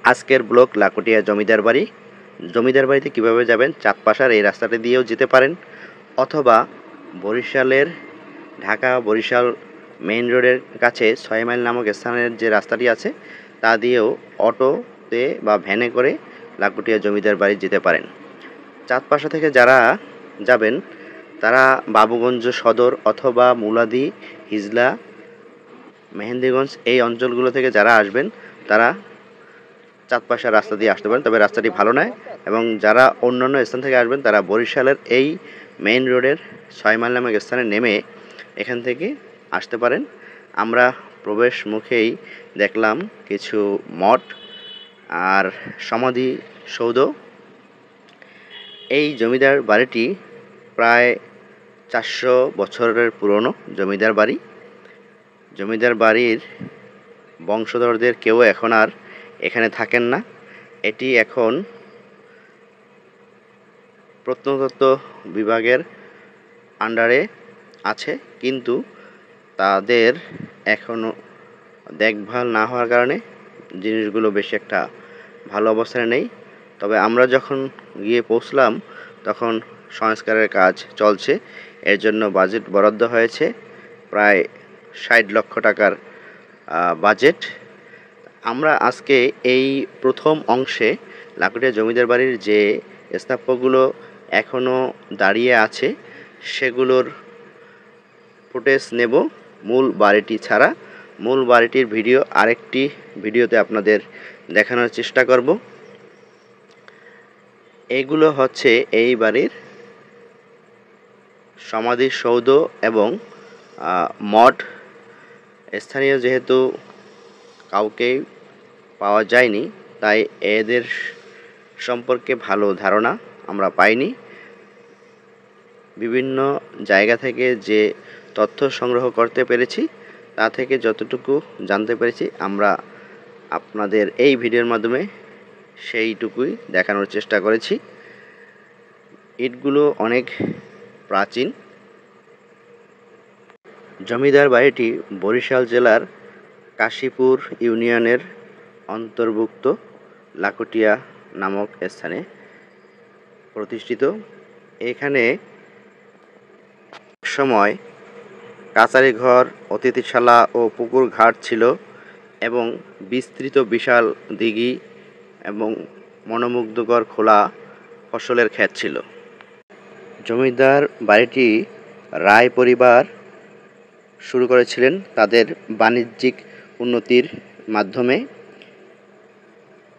আজকের ব্লগ লাকুটিয়া জমিদার বাড়ি। জমিদার বাড়িতে কীভাবে যাবেন, চাঁদপাশার এই রাস্তাটা দিয়েও যেতে পারেন, অথবা বরিশালের ঢাকা বরিশাল মেইন রোডের কাছে 6 মাইল নামক স্থানের যে রাস্তাটি আছে তা দিয়েও অটোতে বা ভ্যানে করে লাকুটিয়া জমিদার বাড়ি যেতে পারেন। চাঁদপাশা থেকে যারা যাবেন তারা বাবুগঞ্জ সদর অথবা মুলাদি, হিজলা, মেহেন্দিগঞ্জ এই অঞ্চলগুলো থেকে যারা আসবেন তারা চাঁদপাশার রাস্তা দিয়ে আসতে পারেন, তবে রাস্তাটি ভালো নয়। এবং যারা অন্যান্য স্থান থেকে আসবেন তারা বরিশালের এই মেইন রোডের 6 মাইল নামক স্থানে নেমে এখান থেকে আসতে পারেন। আমরা প্রবেশ মুখেই দেখলাম কিছু মঠ আর সমাধি সৌধ। এই জমিদার বাড়িটি প্রায় 400 বছরের পুরনো জমিদার বাড়ি। জমিদার বাড়ির বংশধরদের কেউ এখন আর এখানে থাকেন না। এটি এখন প্রত্নতত্ত্ব বিভাগের আন্ডারে আছে, কিন্তু তাদের এখনও দেখভাল না হওয়ার কারণে জিনিসগুলো বেশি একটা ভালো অবস্থানে নেই। তবে আমরা যখন গিয়ে পৌঁছলাম তখন সংস্কারের কাজ চলছে, এর জন্য বাজেট বরাদ্দ হয়েছে প্রায় 60 লক্ষ টাকার বাজেট। আমরা আজকে এই প্রথম অংশে লাকুটিয়া জমিদার বাড়ির যে স্থাপত্যগুলো এখনও দাঁড়িয়ে আছে সেগুলোর ফুটেজ নেব, মূল বাড়িটি ছাড়া। মূল বাড়িটির ভিডিও আরেকটি ভিডিওতে আপনাদের দেখানোর চেষ্টা করব। এগুলো হচ্ছে এই বাড়ির সমাধিসৌধ এবং মঠ। স্থানীয় যেহেতু কাউকেই পাওয়া যায়নি তাই এদের সম্পর্কে ভালো ধারণা আমরা পাইনি। বিভিন্ন জায়গা থেকে যে তথ্য সংগ্রহ করতে পেরেছি তা থেকে যতটুকু জানতে পেরেছি আমরা আপনাদের এই ভিডিওর মাধ্যমে সেইটুকুই দেখানোর চেষ্টা করেছি। ইটগুলো অনেক প্রাচীন। জমিদার বাড়িটি বরিশাল জেলার কাশীপুর ইউনিয়নের অন্তর্ভুক্ত লাকুটিয়া নামক স্থানে প্রতিষ্ঠিত। এখানে সময় কাচারি ঘর, অতিথিশালা ও পুকুর ঘাট ছিল এবং বিস্তৃত বিশাল দিঘি এবং মনোমুগ্ধকর খোলা ফসলের ক্ষেত ছিল। জমিদার বাড়িটি রায় পরিবার শুরু করেছিলেন তাদের বাণিজ্যিক উন্নতির মাধ্যমে।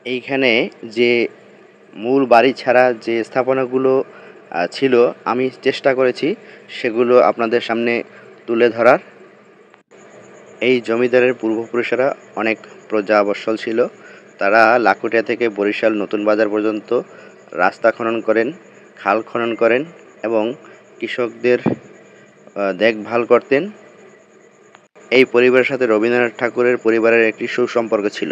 এইখানে যে মূল বাড়ি ছাড়া যে স্থাপনাগুলো ছিল আমি চেষ্টা করেছি সেগুলো আপনাদের সামনে তুলে ধরার। এই জমিদারের পূর্বপুরুষেরা অনেক প্রজাবৎসল ছিল। তারা লাকুটিয়া থেকে বরিশাল নতুন বাজার পর্যন্ত রাস্তা খনন করেন, খাল খনন করেন এবং কৃষকদের দেখভাল করতেন। এই পরিবারের সাথে রবীন্দ্রনাথ ঠাকুরের পরিবারের একটি সুসম্পর্ক ছিল।